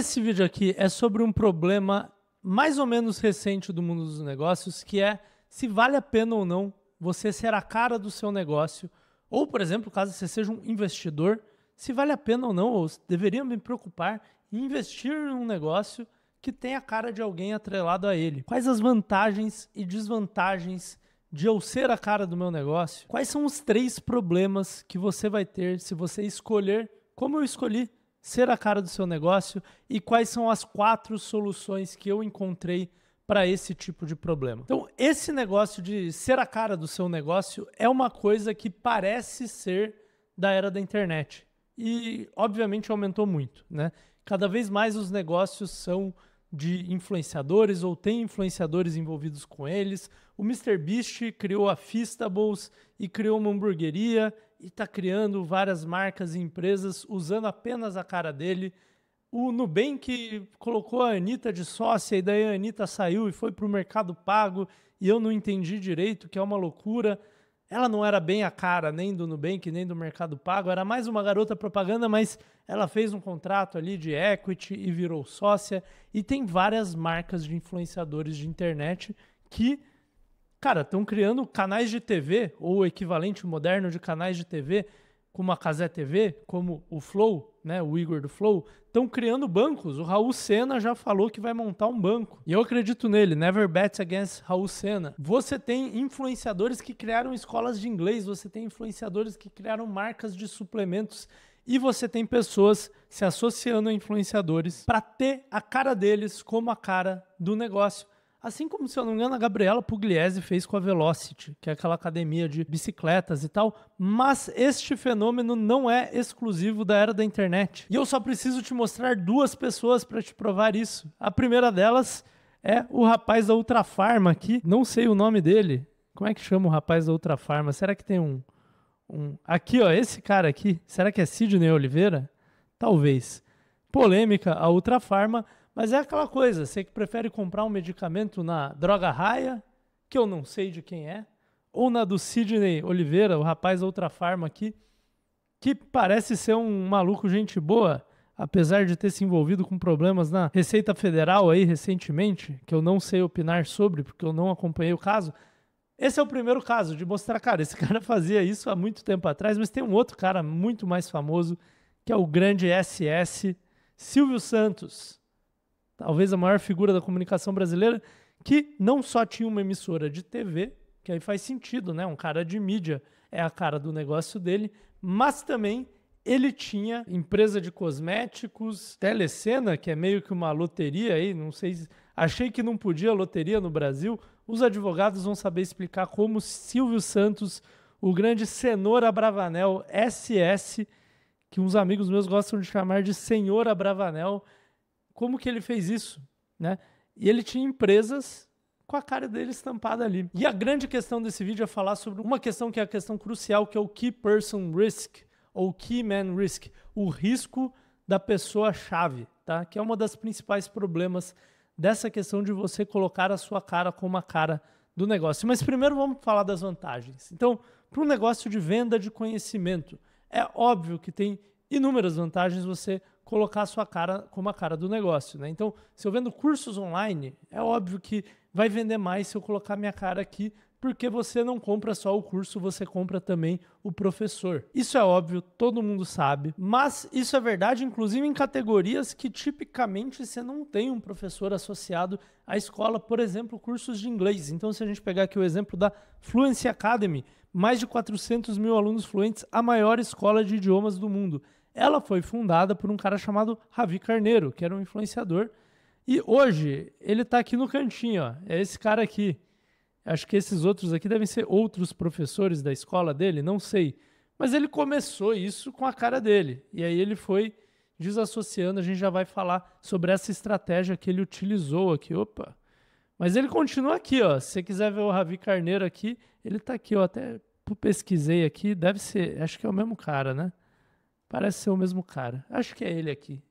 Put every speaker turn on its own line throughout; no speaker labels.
esse vídeo aqui é sobre um problema mais ou menos recente do mundo dos negócios, que é se vale a pena ou não você ser a cara do seu negócio, ou, por exemplo, caso você seja um investidor, se vale a pena ou não, ou deveria me preocupar em investir em um negócio que tem a cara de alguém atrelado a ele. Quais as vantagens e desvantagens de eu ser a cara do meu negócio? Quais são os 3 problemas que você vai ter se você escolher, como eu escolhi, ser a cara do seu negócio, e quais são as 4 soluções que eu encontrei para esse tipo de problema. Então, esse negócio de ser a cara do seu negócio é uma coisa que parece ser da era da internet. E, obviamente, aumentou muito, né? Cada vez mais os negócios são de influenciadores ou tem influenciadores envolvidos com eles. O MrBeast criou a Feastables e criou uma hamburgueria e está criando várias marcas e empresas usando apenas a cara dele. O Nubank colocou a Anitta de sócia e daí a Anitta saiu e foi para o Mercado Pago e eu não entendi direito, que é uma loucura. Ela não era bem a cara nem do Nubank, nem do Mercado Pago, era mais uma garota propaganda, mas ela fez um contrato ali de equity e virou sócia. E tem várias marcas de influenciadores de internet que, cara, estão criando canais de TV, ou o equivalente moderno de canais de TV, como a Cazé TV, como o Flow, né, o Igor do Flow, estão criando bancos. O Raul Sena já falou que vai montar um banco. E eu acredito nele, never bet against Raul Sena. Você tem influenciadores que criaram escolas de inglês, você tem influenciadores que criaram marcas de suplementos e você tem pessoas se associando a influenciadores para ter a cara deles como a cara do negócio. Assim como, se eu não me engano, a Gabriela Pugliese fez com a Velocity, que é aquela academia de bicicletas e tal. Mas este fenômeno não é exclusivo da era da internet. E eu só preciso te mostrar 2 pessoas para te provar isso. A primeira delas é o rapaz da Ultrafarma aqui. Não sei o nome dele. Como é que chama o rapaz da Ultrafarma? Será que tem um... Aqui, ó, esse cara aqui. Será que é Sidney Oliveira? Talvez. Polêmica a Ultrafarma. Mas é aquela coisa, você que prefere comprar um medicamento na Droga Raia, que eu não sei de quem é, ou na do Sidney Oliveira, o rapaz da Ultrafarma aqui, que parece ser um maluco gente boa, apesar de ter se envolvido com problemas na Receita Federal aí recentemente, que eu não sei opinar sobre, porque eu não acompanhei o caso. Esse é o primeiro caso de mostrar, cara, esse cara fazia isso há muito tempo atrás, mas tem um outro cara muito mais famoso, que é o grande SS, Silvio Santos. Talvez a maior figura da comunicação brasileira, que não só tinha uma emissora de TV, que aí faz sentido, né? Um cara de mídia é a cara do negócio dele, mas também ele tinha empresa de cosméticos, Telecena, que é meio que uma loteria aí, não sei, achei que não podia loteria no Brasil. Os advogados vão saber explicar como Silvio Santos, o grande Cenoura Abravanel, SS, que uns amigos meus gostam de chamar de Senhor Abravanel, como que ele fez isso, né? E ele tinha empresas com a cara dele estampada ali. E a grande questão desse vídeo é falar sobre uma questão que é a questão crucial, que é o Key Person Risk, ou Key Man Risk, o risco da pessoa-chave, tá? Que é uma das principais problemas dessa questão de você colocar a sua cara como a cara do negócio. Mas primeiro vamos falar das vantagens. Então, para um negócio de venda de conhecimento, é óbvio que tem inúmeras vantagens você colocar a sua cara como a cara do negócio, né? Então, se eu vendo cursos online, é óbvio que vai vender mais se eu colocar minha cara aqui, porque você não compra só o curso, você compra também o professor. Isso é óbvio, todo mundo sabe, mas isso é verdade, inclusive em categorias que tipicamente você não tem um professor associado à escola, por exemplo, cursos de inglês. Então, se a gente pegar aqui o exemplo da Fluency Academy, mais de 400 mil alunos fluentes, a maior escola de idiomas do mundo. Ela foi fundada por um cara chamado Ravi Carneiro, que era um influenciador. E hoje ele está aqui no cantinho, ó. É esse cara aqui. Acho que esses outros aqui devem ser outros professores da escola dele, não sei. Mas ele começou isso com a cara dele. E aí ele foi desassociando. A gente já vai falar sobre essa estratégia que ele utilizou aqui. Opa! Mas ele continua aqui, ó. Se você quiser ver o Ravi Carneiro aqui, ele está aqui, ó. Até pesquisei aqui. Deve ser, acho que é o mesmo cara, né? Parece ser o mesmo cara. Acho que é ele aqui.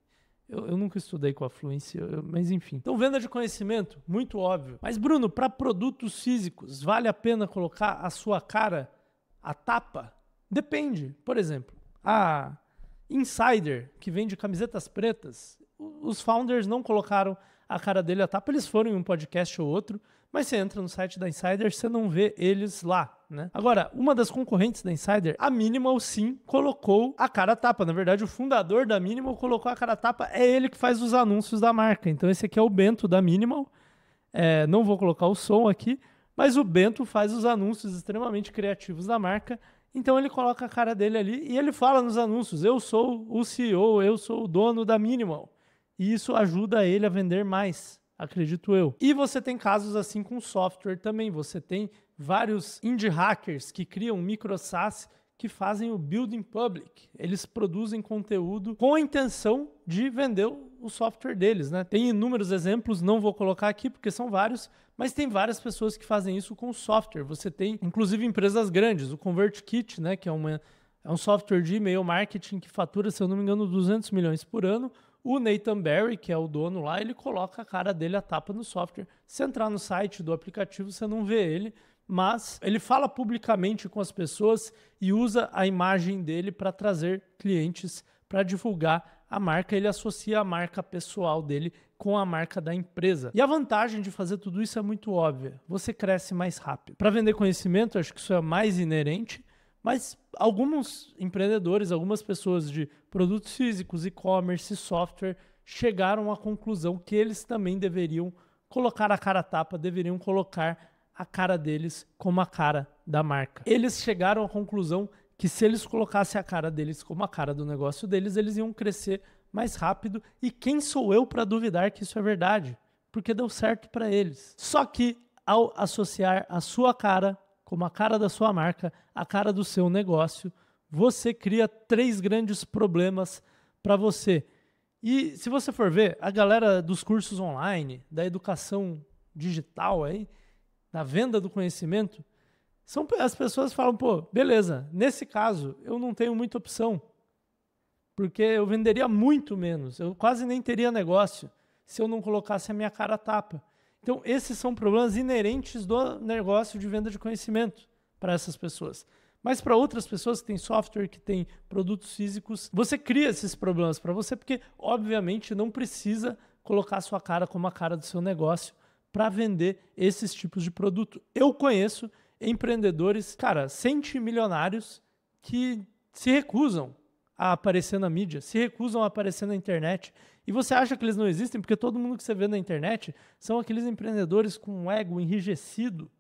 Eu nunca estudei com a Fluency, mas enfim. Então, venda de conhecimento, muito óbvio. Mas, Bruno, para produtos físicos, vale a pena colocar a sua cara, a tapa? Depende. Por exemplo, a Insider, que vende camisetas pretas, os founders não colocaram a cara dele à tapa, eles foram em um podcast ou outro, mas você entra no site da Insider, você não vê eles lá, né? Agora, uma das concorrentes da Insider, a Minimal, sim, colocou a cara à tapa. Na verdade, o fundador da Minimal colocou a cara à tapa, é ele que faz os anúncios da marca. Então, esse aqui é o Bento da Minimal. Não vou colocar o som aqui, mas o Bento faz os anúncios extremamente criativos da marca. Então, ele coloca a cara dele ali e ele fala nos anúncios, eu sou o CEO, eu sou o dono da Minimal. E isso ajuda ele a vender mais, acredito eu. E você tem casos assim com software também. Você tem vários indie hackers que criam micro SaaS que fazem o building public. Eles produzem conteúdo com a intenção de vender o software deles, né? Tem inúmeros exemplos, não vou colocar aqui porque são vários, mas tem várias pessoas que fazem isso com software. Você tem, inclusive, empresas grandes. O ConvertKit, né, que é um software de e-mail marketing que fatura, se eu não me engano, 200 milhões por ano. O Nathan Barry, que é o dono lá, ele coloca a cara dele à tapa no software. Se entrar no site do aplicativo, você não vê ele, mas ele fala publicamente com as pessoas e usa a imagem dele para trazer clientes, para divulgar a marca. Ele associa a marca pessoal dele com a marca da empresa. E a vantagem de fazer tudo isso é muito óbvia. Você cresce mais rápido. Para vender conhecimento, acho que isso é mais inerente, mas alguns empreendedores, algumas pessoas de produtos físicos, e-commerce, software, chegaram à conclusão que eles também deveriam colocar a cara a tapa, deveriam colocar a cara deles como a cara da marca. Eles chegaram à conclusão que se eles colocassem a cara deles como a cara do negócio deles, eles iam crescer mais rápido. E quem sou eu para duvidar que isso é verdade? Porque deu certo para eles. Só que ao associar a sua cara como a cara da sua marca, a cara do seu negócio, você cria 3 grandes problemas para você. E se você for ver, a galera dos cursos online, da educação digital, aí, da venda do conhecimento, as pessoas falam, pô, beleza, nesse caso eu não tenho muita opção, porque eu venderia muito menos, eu quase nem teria negócio se eu não colocasse a minha cara a tapa. Então, esses são problemas inerentes do negócio de venda de conhecimento para essas pessoas. Mas para outras pessoas que têm software, que têm produtos físicos, você cria esses problemas para você, porque, obviamente, não precisa colocar a sua cara como a cara do seu negócio para vender esses tipos de produto. Eu conheço empreendedores, cara, centimilionários que se recusam a aparecer na mídia, se recusam a aparecer na internet. E você acha que eles não existem porque todo mundo que você vê na internet são aqueles empreendedores com um ego enrijecido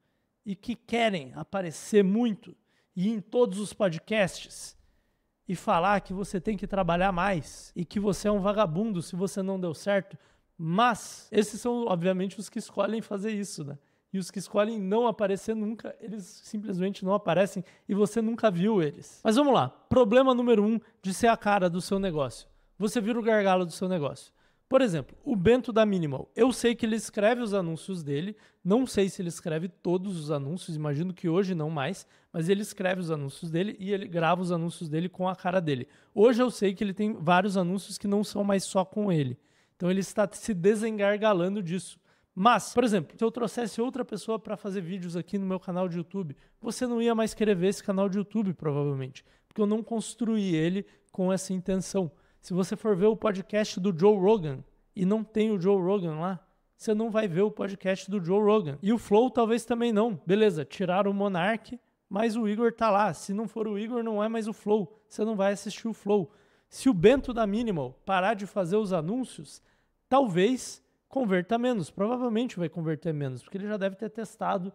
e que querem aparecer muito e ir em todos os podcasts e falar que você tem que trabalhar mais e que você é um vagabundo se você não deu certo. Mas esses são, obviamente, os que escolhem fazer isso, né? E os que escolhem não aparecer nunca, eles simplesmente não aparecem e você nunca viu eles. Mas vamos lá. Problema número 1 de ser a cara do seu negócio. Você vira o gargalo do seu negócio. Por exemplo, o Bento da Minimal. Eu sei que ele escreve os anúncios dele, não sei se ele escreve todos os anúncios, imagino que hoje não mais, mas ele escreve os anúncios dele e ele grava os anúncios dele com a cara dele. Hoje eu sei que ele tem vários anúncios que não são mais só com ele. Então ele está se desengargalando disso. Mas, por exemplo, se eu trouxesse outra pessoa para fazer vídeos aqui no meu canal de YouTube, você não ia mais querer ver esse canal de YouTube, provavelmente, porque eu não construí ele com essa intenção. Se você for ver o podcast do Joe Rogan e não tem o Joe Rogan lá, você não vai ver o podcast do Joe Rogan. E o Flow talvez também não. Beleza, tiraram o Monark, mas o Igor tá lá. Se não for o Igor, não é mais o Flow. Você não vai assistir o Flow. Se o Bento da Minimal parar de fazer os anúncios, talvez converta menos. Provavelmente vai converter menos, porque ele já deve ter testado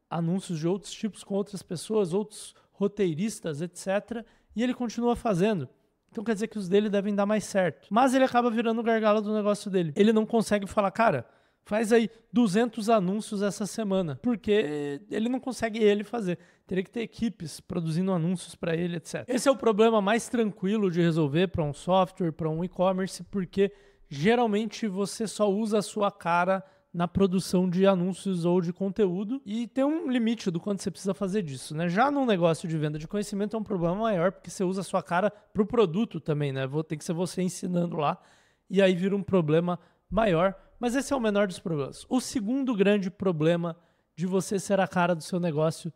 anúncios de outros tipos com outras pessoas, outros roteiristas, etc. E ele continua fazendo. Então quer dizer que os dele devem dar mais certo. Mas ele acaba virando o gargalo do negócio dele. Ele não consegue falar, cara, faz aí 200 anúncios essa semana. Porque ele não consegue ele fazer. Teria que ter equipes produzindo anúncios para ele, etc. Esse é o problema mais tranquilo de resolver para um software, para um e-commerce, porque geralmente você só usa a sua cara na produção de anúncios ou de conteúdo e tem um limite do quanto você precisa fazer disso, né? Já num negócio de venda de conhecimento é um problema maior porque você usa a sua cara para o produto também, né? Tem que ser você ensinando lá e aí vira um problema maior, mas esse é o menor dos problemas. O segundo grande problema de você ser a cara do seu negócio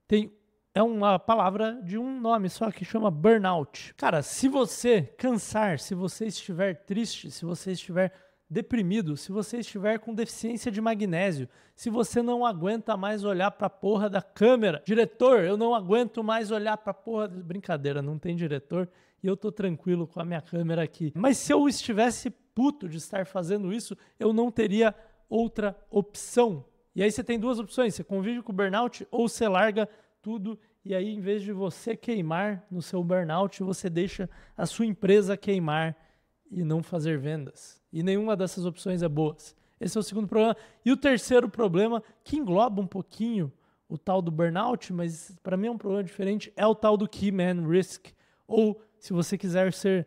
tem é uma palavra de um nome só que chama burnout. Cara, se você cansar, se você estiver triste, se você estiver deprimido, se você estiver com deficiência de magnésio, se você não aguenta mais olhar pra porra da câmera, diretor, eu não aguento mais olhar pra porra... Brincadeira, não tem diretor e eu tô tranquilo com a minha câmera aqui. Mas se eu estivesse puto de estar fazendo isso, eu não teria outra opção. E aí você tem duas opções, você convive com o burnout ou você larga tudo e aí em vez de você queimar no seu burnout, você deixa a sua empresa queimar e não fazer vendas. E nenhuma dessas opções é boa. Esse é o segundo problema. E o terceiro problema, que engloba um pouquinho o tal do burnout, mas para mim é um problema diferente, é o tal do key man risk. Ou, se você quiser ser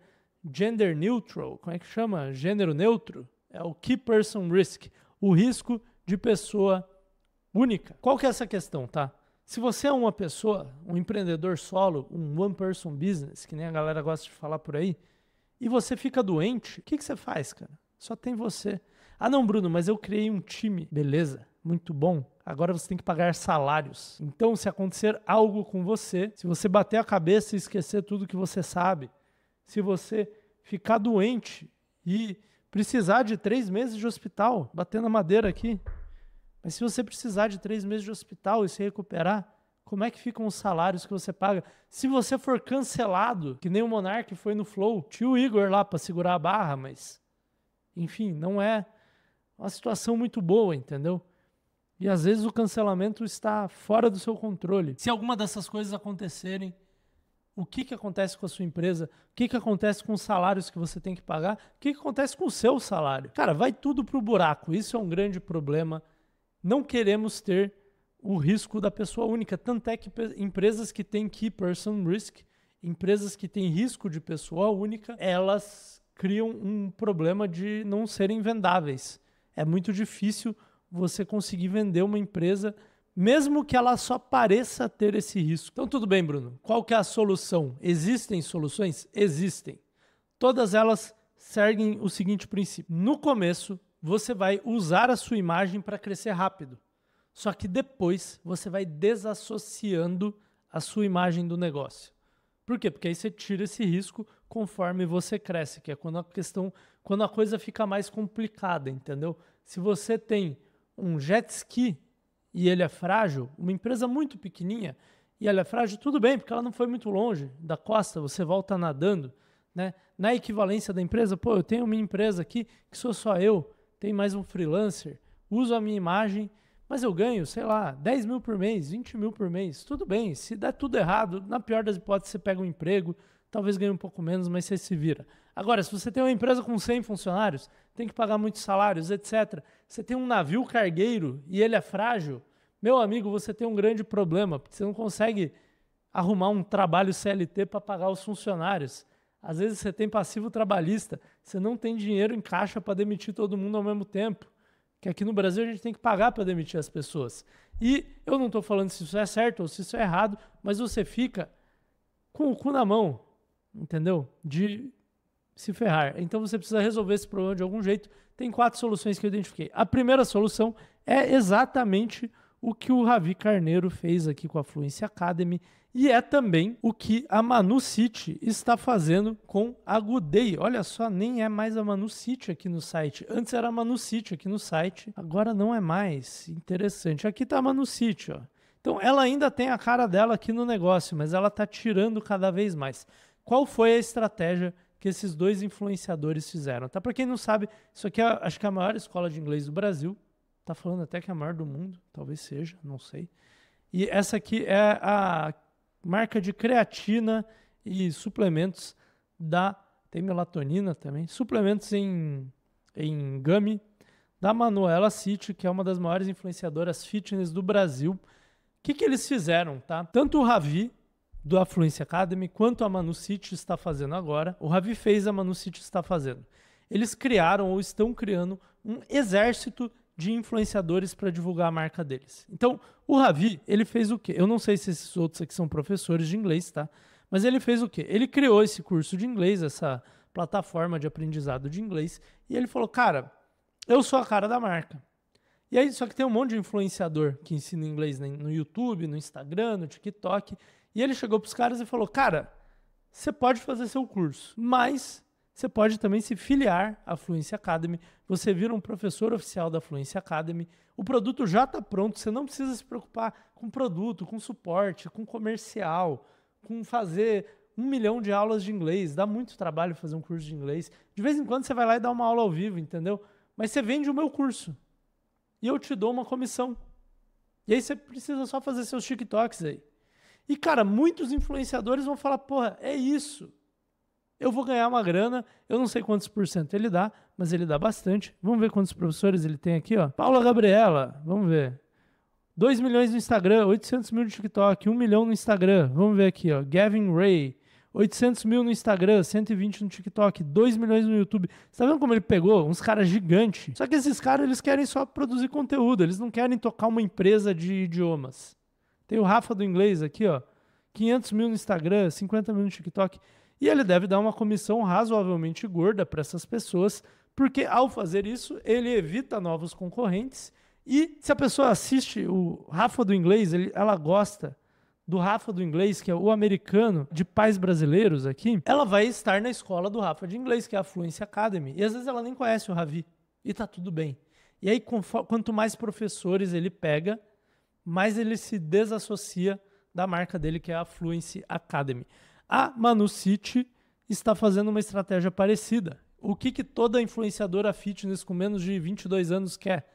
gender neutral, como é que chama? Gênero neutro? É o key person risk, o risco de pessoa única. Qual que é essa questão, tá? Se você é uma pessoa, um empreendedor solo, um one person business, que nem a galera gosta de falar por aí, e você fica doente, o que você faz, cara? Só tem você. Ah não, Bruno, mas eu criei um time. Beleza, muito bom. Agora você tem que pagar salários. Então, se acontecer algo com você, se você bater a cabeça e esquecer tudo que você sabe, se você ficar doente e precisar de 3 meses de hospital, batendo a madeira aqui, mas se você precisar de 3 meses de hospital e se recuperar, como é que ficam os salários que você paga? Se você for cancelado, que nem o Monark foi no Flow, tinha o Igor lá para segurar a barra, mas, enfim, não é uma situação muito boa, entendeu? E às vezes o cancelamento está fora do seu controle. Se alguma dessas coisas acontecerem, o que acontece com a sua empresa? O que acontece com os salários que você tem que pagar? O que acontece com o seu salário? Cara, vai tudo pro buraco. Isso é um grande problema. Não queremos ter o risco da pessoa única. Tanto é que empresas que têm key person risk, empresas que têm risco de pessoa única, elas criam um problema de não serem vendáveis. É muito difícil você conseguir vender uma empresa, mesmo que ela só pareça ter esse risco. Então tudo bem, Bruno. Qual que é a solução? Existem soluções? Existem. Todas elas seguem o seguinte princípio. No começo, você vai usar a sua imagem para crescer rápido. Só que depois você vai desassociando a sua imagem do negócio. Por quê? Porque aí você tira esse risco conforme você cresce, que é quando a coisa fica mais complicada, entendeu? Se você tem um jet ski e ele é frágil, uma empresa muito pequenininha e ela é frágil, tudo bem, porque ela não foi muito longe da costa, você volta nadando, né? Na equivalência da empresa, pô, eu tenho minha empresa aqui, que sou só eu, tem mais um freelancer, uso a minha imagem, mas eu ganho, sei lá, 10 mil por mês, 20 mil por mês. Tudo bem, se der tudo errado, na pior das hipóteses, você pega um emprego, talvez ganhe um pouco menos, mas você se vira. Agora, se você tem uma empresa com 100 funcionários, tem que pagar muitos salários, etc. Você tem um navio cargueiro e ele é frágil, meu amigo, você tem um grande problema, porque você não consegue arrumar um trabalho CLT para pagar os funcionários. Às vezes você tem passivo trabalhista, você não tem dinheiro em caixa para demitir todo mundo ao mesmo tempo. Que aqui no Brasil a gente tem que pagar para demitir as pessoas. E eu não estou falando se isso é certo ou se isso é errado, mas você fica com o cu na mão, entendeu? De se ferrar. Então você precisa resolver esse problema de algum jeito. Tem 4 soluções que eu identifiquei. A primeira solução é exatamente o que o Ravi Carneiro fez aqui com a Fluency Academy e é também o que a Manu City está fazendo com a Goodday. Olha só, nem é mais a Manu City aqui no site. Antes era a Manu City aqui no site, agora não é mais. Interessante. Aqui está a Manu City, ó. Então ela ainda tem a cara dela aqui no negócio, mas ela está tirando cada vez mais. Qual foi a estratégia que esses 2 influenciadores fizeram? Tá? Para quem não sabe, isso aqui é, acho que é a maior escola de inglês do Brasil. Tá falando até que é a maior do mundo, talvez seja, não sei. E essa aqui é a marca de creatina e suplementos tem melatonina também, suplementos em gummy, da Manuela City, que é uma das maiores influenciadoras fitness do Brasil. O que eles fizeram, tá? Tanto o Ravi, do Fluency Academy, quanto a Manu City está fazendo agora. O Ravi fez, a Manu City está fazendo. Eles criaram ou estão criando um exército de influenciadores para divulgar a marca deles. Então, o Ravi, ele fez o quê? Eu não sei se esses outros aqui são professores de inglês, tá? Mas ele fez o quê? Ele criou esse curso de inglês, essa plataforma de aprendizado de inglês, e ele falou, cara, eu sou a cara da marca. E aí, só que tem um monte de influenciador que ensina inglês no YouTube, no Instagram, no TikTok. E ele chegou pros caras e falou, cara, você pode fazer seu curso, mas você pode também se filiar à Fluency Academy. Você vira um professor oficial da Fluency Academy. O produto já está pronto, você não precisa se preocupar com produto, com suporte, com comercial, com fazer 1 milhão de aulas de inglês. Dá muito trabalho fazer um curso de inglês. De vez em quando você vai lá e dá uma aula ao vivo, entendeu? Mas você vende o meu curso e eu te dou uma comissão. E aí você precisa só fazer seus TikToks aí. E, cara, muitos influenciadores vão falar, porra, é isso. Eu vou ganhar uma grana, eu não sei quantos % ele dá, mas ele dá bastante. Vamos ver quantos professores ele tem aqui, ó. Paula Gabriela, vamos ver. 2 milhões no Instagram, 800 mil no TikTok, 1 milhão no Instagram. Vamos ver aqui, ó. Gavin Ray, 800 mil no Instagram, 120 no TikTok, 2 milhões no YouTube. Você tá vendo como ele pegou? Uns caras gigantes. Só que esses caras, eles querem só produzir conteúdo, eles não querem tocar uma empresa de idiomas. Tem o Rafa do Inglês aqui, ó. 500 mil no Instagram, 50 mil no TikTok. E ele deve dar uma comissão razoavelmente gorda para essas pessoas, porque ao fazer isso, ele evita novos concorrentes. E se a pessoa assiste o Rafa do Inglês, ela gosta do Rafa do Inglês, que é o americano de pais brasileiros aqui, ela vai estar na escola do Rafa de Inglês, que é a Fluency Academy. E às vezes ela nem conhece o Ravi. E tá tudo bem. E aí, quanto mais professores ele pega, mais ele se desassocia da marca dele, que é a Fluency Academy. A Manucity está fazendo uma estratégia parecida. O que toda influenciadora fitness com menos de 22 anos quer?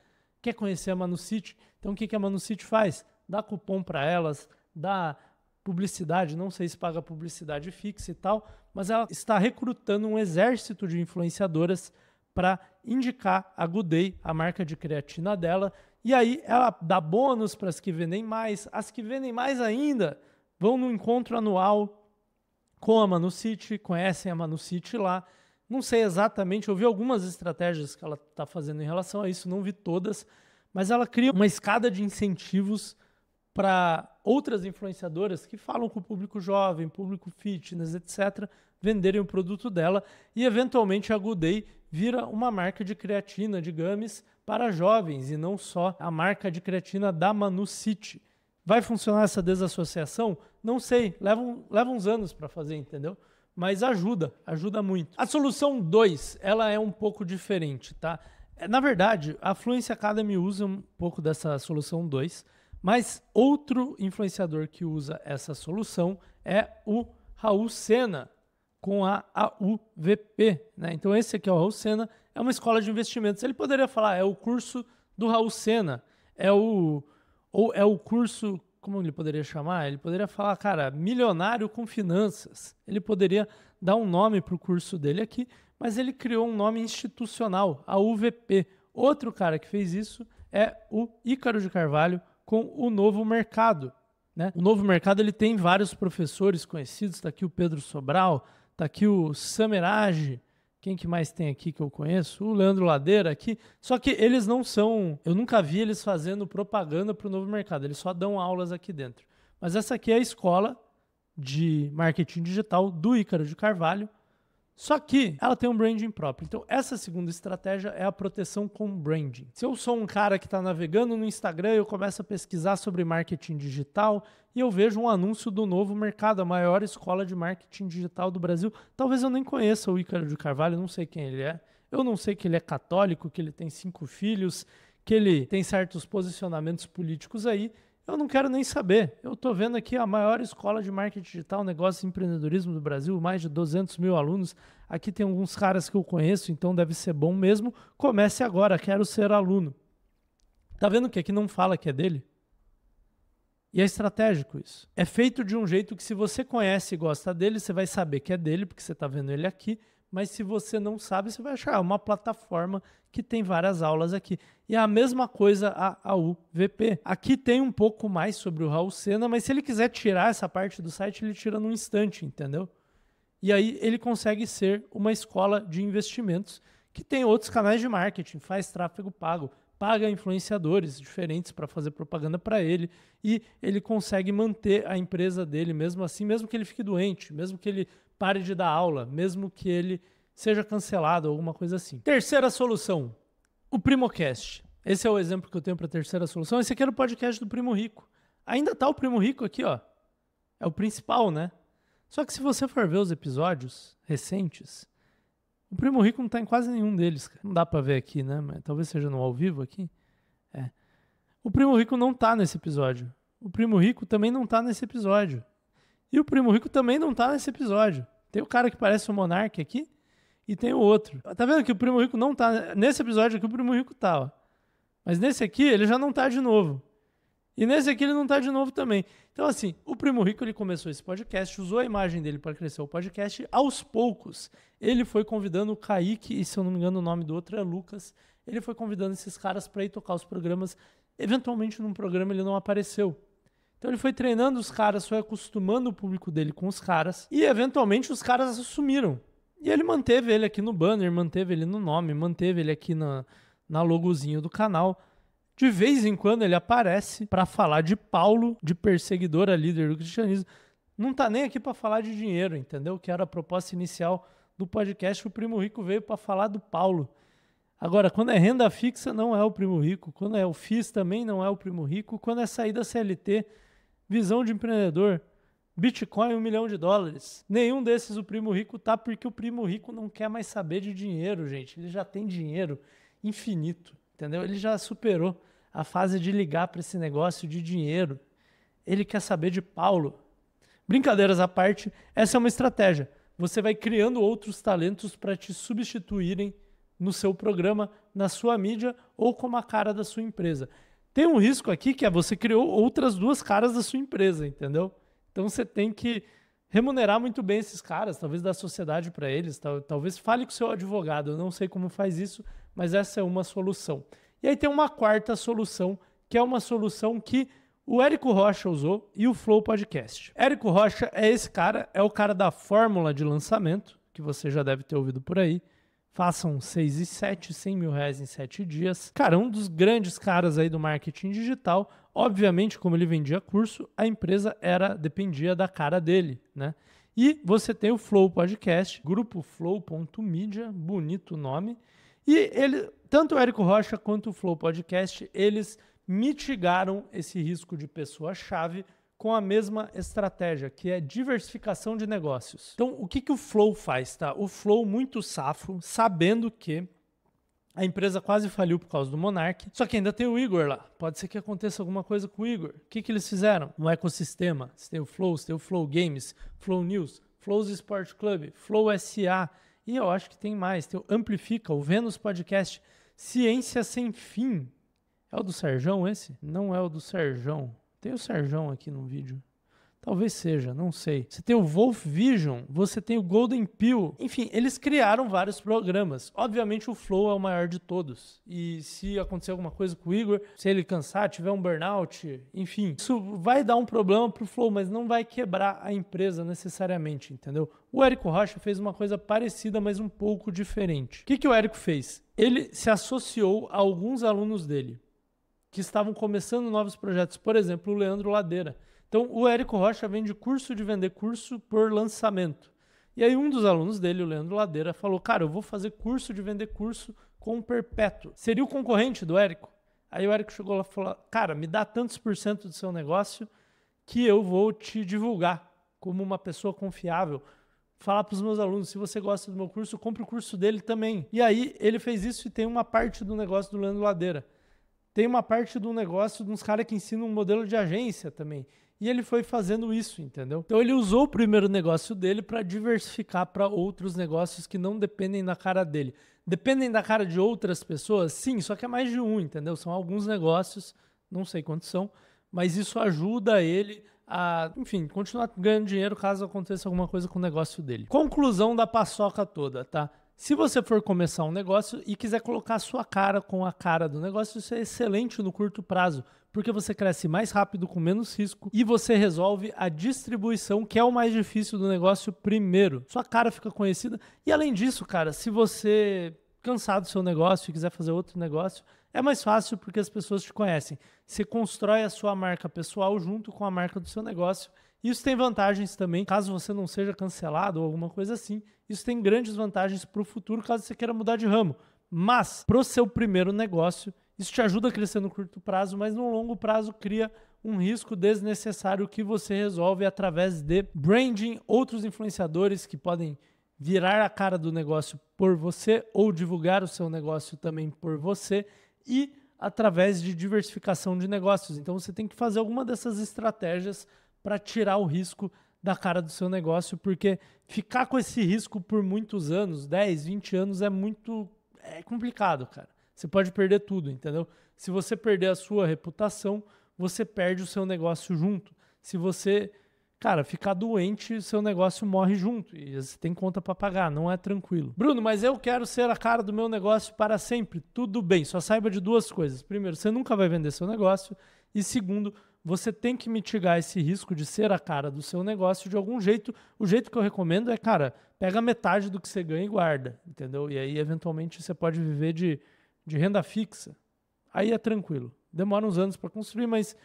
Quer conhecer a Manucity? Então o que a Manucity faz? Dá cupom para elas, dá publicidade, não sei se paga publicidade fixa e tal, mas ela está recrutando um exército de influenciadoras para indicar a Good Day, a marca de creatina dela, e aí ela dá bônus para as que vendem mais. As que vendem mais ainda vão no encontro anual com a Manucity, conhecem a Manucity lá. Não sei exatamente, eu vi algumas estratégias que ela está fazendo em relação a isso, não vi todas, mas ela cria uma escada de incentivos para outras influenciadoras que falam com o público jovem, público fitness, etc., venderem o produto dela e, eventualmente, a Good Day vira uma marca de creatina, de gummies, para jovens e não só a marca de creatina da Manucity. Vai funcionar essa desassociação? Não sei, leva uns anos para fazer, entendeu? Mas ajuda muito. A solução 2, ela é um pouco diferente, tá? Na verdade, a Fluency Academy usa um pouco dessa solução 2, mas outro influenciador que usa essa solução é o Raul Sena, com a AUVP, né? Então esse aqui é o Raul Sena, é uma escola de investimentos. Ele poderia falar, é o curso do Raul Sena, ou é o curso, como ele poderia chamar? Ele poderia falar, cara, milionário com finanças. Ele poderia dar um nome para o curso dele aqui, mas ele criou um nome institucional, a UVP. Outro cara que fez isso é o Ícaro de Carvalho com o Novo Mercado, né? O Novo Mercado ele tem vários professores conhecidos, está aqui o Pedro Sobral, está aqui o Samerage, quem que mais tem aqui que eu conheço? O Leandro Ladeira aqui. Só que eles não são... Eu nunca vi eles fazendo propaganda para o Novo Mercado. Eles só dão aulas aqui dentro. Mas essa aqui é a escola de marketing digital do Ícaro de Carvalho. Só que ela tem um branding próprio. Então, essa segunda estratégia é a proteção com branding. Se eu sou um cara que está navegando no Instagram, eu começo a pesquisar sobre marketing digital e eu vejo um anúncio do Novo Mercado, a maior escola de marketing digital do Brasil. Talvez eu nem conheça o Ícaro de Carvalho, não sei quem ele é. Eu não sei que ele é católico, que ele tem 5 filhos, que ele tem certos posicionamentos políticos aí. Eu não quero nem saber. Eu estou vendo aqui a maior escola de marketing digital, negócio e empreendedorismo do Brasil, mais de 200 mil alunos. Aqui tem alguns caras que eu conheço, então deve ser bom mesmo. Comece agora, quero ser aluno. Tá vendo que aqui não fala que é dele? E é estratégico isso. É feito de um jeito que se você conhece e gosta dele, você vai saber que é dele, porque você está vendo ele aqui. Mas se você não sabe, você vai achar uma plataforma que tem várias aulas aqui. E é a mesma coisa a UVP. Aqui tem um pouco mais sobre o Raul Sena, mas se ele quiser tirar essa parte do site, ele tira num instante, entendeu? E aí ele consegue ser uma escola de investimentos que tem outros canais de marketing, faz tráfego pago, paga influenciadores diferentes para fazer propaganda para ele e ele consegue manter a empresa dele mesmo assim, mesmo que ele fique doente, mesmo que ele pare de dar aula, mesmo que ele seja cancelado, alguma coisa assim. Terceira solução, o Primocast. Esse é o exemplo que eu tenho para a terceira solução. Esse aqui era o podcast do Primo Rico. Ainda tá o Primo Rico aqui, ó. É o principal, né? Só que se você for ver os episódios recentes, o Primo Rico não tá em quase nenhum deles, cara. Não dá para ver aqui, né? Mas talvez seja no ao vivo aqui. O Primo Rico não tá nesse episódio. O Primo Rico também não tá nesse episódio. E o Primo Rico também não tá nesse episódio. Tem o cara que parece o Monark aqui e tem o outro. Tá vendo que o Primo Rico não tá... Nesse episódio aqui o Primo Rico tá, ó. Mas nesse aqui ele já não tá de novo. E nesse aqui ele não tá de novo também. Então assim, o Primo Rico ele começou esse podcast, usou a imagem dele para crescer o podcast. Aos poucos ele foi convidando o Kaique, e se eu não me engano o nome do outro é Lucas. Ele foi convidando esses caras para ir tocar os programas. Eventualmente num programa ele não apareceu. Então ele foi treinando os caras, foi acostumando o público dele com os caras. E eventualmente os caras assumiram. E ele manteve ele aqui no banner, manteve ele no nome, manteve ele aqui na logozinho do canal. De vez em quando ele aparece para falar de Paulo, de perseguidor a líder do cristianismo. Não tá nem aqui para falar de dinheiro, entendeu? Que era a proposta inicial do podcast. O Primo Rico veio para falar do Paulo. Agora, quando é renda fixa, não é o Primo Rico. Quando é o FIIs, também não é o Primo Rico. Quando é saída CLT, visão de empreendedor, Bitcoin, $1 milhão. Nenhum desses o Primo Rico tá, porque o Primo Rico não quer mais saber de dinheiro, gente. Ele já tem dinheiro infinito, entendeu? Ele já superou a fase de ligar para esse negócio de dinheiro. Ele quer saber de Paulo. Brincadeiras à parte, essa é uma estratégia. Você vai criando outros talentos para te substituírem no seu programa, na sua mídia ou como a cara da sua empresa. Tem um risco aqui que é você criou outras duas caras da sua empresa, entendeu? Então você tem que remunerar muito bem esses caras, talvez dar sociedade para eles, talvez fale com o seu advogado, eu não sei como faz isso, mas essa é uma solução. E aí tem uma quarta solução, que é uma solução que o Érico Rocha usou e o Flow Podcast. Érico Rocha é esse cara, é o cara da fórmula de lançamento, que você já deve ter ouvido por aí. Façam 6 e 7, R$100 mil em 7 dias. Cara, um dos grandes caras aí do marketing digital. Obviamente, como ele vendia curso, a empresa dependia da cara dele, né? E você tem o Flow Podcast, grupo flow.media, bonito nome. E tanto o Érico Rocha quanto o Flow Podcast, eles mitigaram esse risco de pessoa-chave com a mesma estratégia, que é diversificação de negócios. Então, o que o Flow faz, tá? O Flow, muito safo, sabendo que a empresa quase faliu por causa do Monark, só que ainda tem o Igor lá. Pode ser que aconteça alguma coisa com o Igor. O que eles fizeram? Um ecossistema. Você tem o Flow, você tem o Flow Games, Flow News, Flows Sport Club, Flow SA, e eu acho que tem mais. Tem o Amplifica, o Vênus Podcast, Ciência Sem Fim. É o do Serjão esse? Não é o do Serjão. Tem o Serjão aqui no vídeo. Talvez seja, não sei. Você tem o Wolf Vision, você tem o Golden Pill. Enfim, eles criaram vários programas. Obviamente o Flow é o maior de todos. E se acontecer alguma coisa com o Igor, se ele cansar, tiver um burnout, enfim, isso vai dar um problema pro Flow, mas não vai quebrar a empresa necessariamente, entendeu? O Érico Rocha fez uma coisa parecida, mas um pouco diferente. O que o Érico fez? Ele se associou a alguns alunos dele que estavam começando novos projetos. Por exemplo, o Leandro Ladeira. Então, o Érico Rocha vende curso de vender curso por lançamento. E aí, um dos alunos dele, o Leandro Ladeira, falou, cara, eu vou fazer curso de vender curso com o Perpétuo. Seria o concorrente do Érico? Aí o Érico chegou lá e falou, cara, me dá tantos por cento do seu negócio que eu vou te divulgar como uma pessoa confiável. Falar para os meus alunos, se você gosta do meu curso, compre o curso dele também. E aí, ele fez isso e tem uma parte do negócio do Leandro Ladeira. Tem uma parte do negócio de uns caras que ensinam um modelo de agência também. E ele foi fazendo isso, entendeu? Então ele usou o primeiro negócio dele para diversificar para outros negócios que não dependem da cara dele. Dependem da cara de outras pessoas? Sim, só que é mais de um, entendeu? São alguns negócios, não sei quantos são, mas isso ajuda ele a, enfim, continuar ganhando dinheiro caso aconteça alguma coisa com o negócio dele. Conclusão da paçoca toda, tá? Se você for começar um negócio e quiser colocar a sua cara com a cara do negócio, isso é excelente no curto prazo, porque você cresce mais rápido, com menos risco, e você resolve a distribuição, que é o mais difícil do negócio primeiro. Sua cara fica conhecida. E além disso, cara, se você cansar do seu negócio e quiser fazer outro negócio, é mais fácil porque as pessoas te conhecem. Você constrói a sua marca pessoal junto com a marca do seu negócio. Isso tem vantagens também, caso você não seja cancelado ou alguma coisa assim. Isso tem grandes vantagens para o futuro, caso você queira mudar de ramo. Mas, para o seu primeiro negócio, Isso te ajuda a crescer no curto prazo, mas no longo prazo cria um risco desnecessário que você resolve através de branding, outros influenciadores que podem virar a cara do negócio por você ou divulgar o seu negócio também por você e através de diversificação de negócios. Então você tem que fazer alguma dessas estratégias para tirar o risco da cara do seu negócio, porque ficar com esse risco por muitos anos, 10, 20 anos, é complicado, cara. Você pode perder tudo, entendeu? Se você perder a sua reputação, você perde o seu negócio junto. Se você, cara, ficar doente, o seu negócio morre junto. E você tem conta para pagar, não é tranquilo. Bruno, mas eu quero ser a cara do meu negócio para sempre. Tudo bem, só saiba de duas coisas. Primeiro, você nunca vai vender seu negócio. E segundo, você tem que mitigar esse risco de ser a cara do seu negócio de algum jeito. O jeito que eu recomendo é, cara, pega metade do que você ganha e guarda, entendeu? E aí, eventualmente, você pode viver de renda fixa. Aí é tranquilo. Demora uns anos para construir, mas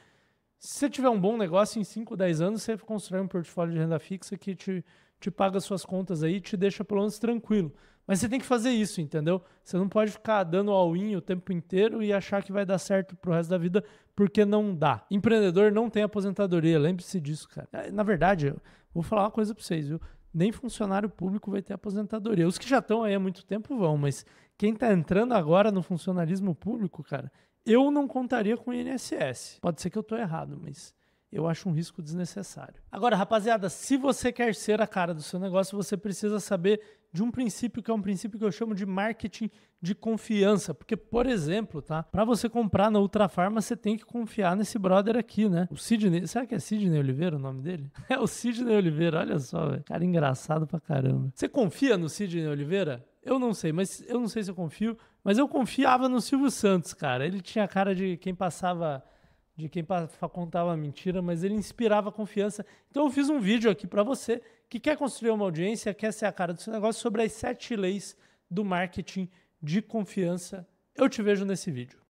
se você tiver um bom negócio, em 5, 10 anos, você constrói um portfólio de renda fixa que te paga suas contas aí e te deixa pelo menos tranquilo. Mas você tem que fazer isso, entendeu? Você não pode ficar dando all-in o tempo inteiro e achar que vai dar certo pro resto da vida, porque não dá. Empreendedor não tem aposentadoria, lembre-se disso, cara. Na verdade, eu vou falar uma coisa para vocês, viu? Nem funcionário público vai ter aposentadoria. Os que já estão aí há muito tempo vão, mas quem está entrando agora no funcionalismo público, cara, eu não contaria com o INSS. Pode ser que eu estou errado, mas eu acho um risco desnecessário. Agora, rapaziada, se você quer ser a cara do seu negócio, você precisa saber de um princípio que é um princípio que eu chamo de marketing de confiança. Porque, por exemplo, tá? Para você comprar na Ultrafarma, você tem que confiar nesse brother aqui, né? O Sidney, será que é Sidney Oliveira o nome dele? É o Sidney Oliveira, olha só, velho. Cara engraçado pra caramba. Você confia no Sidney Oliveira? Eu não sei, mas eu não sei se eu confio, mas eu confiava no Silvio Santos, cara. Ele tinha a cara de quem contava mentira, mas ele inspirava confiança. Então eu fiz um vídeo aqui para você que quer construir uma audiência, quer ser a cara do seu negócio, sobre as 7 leis do marketing de confiança. Eu te vejo nesse vídeo.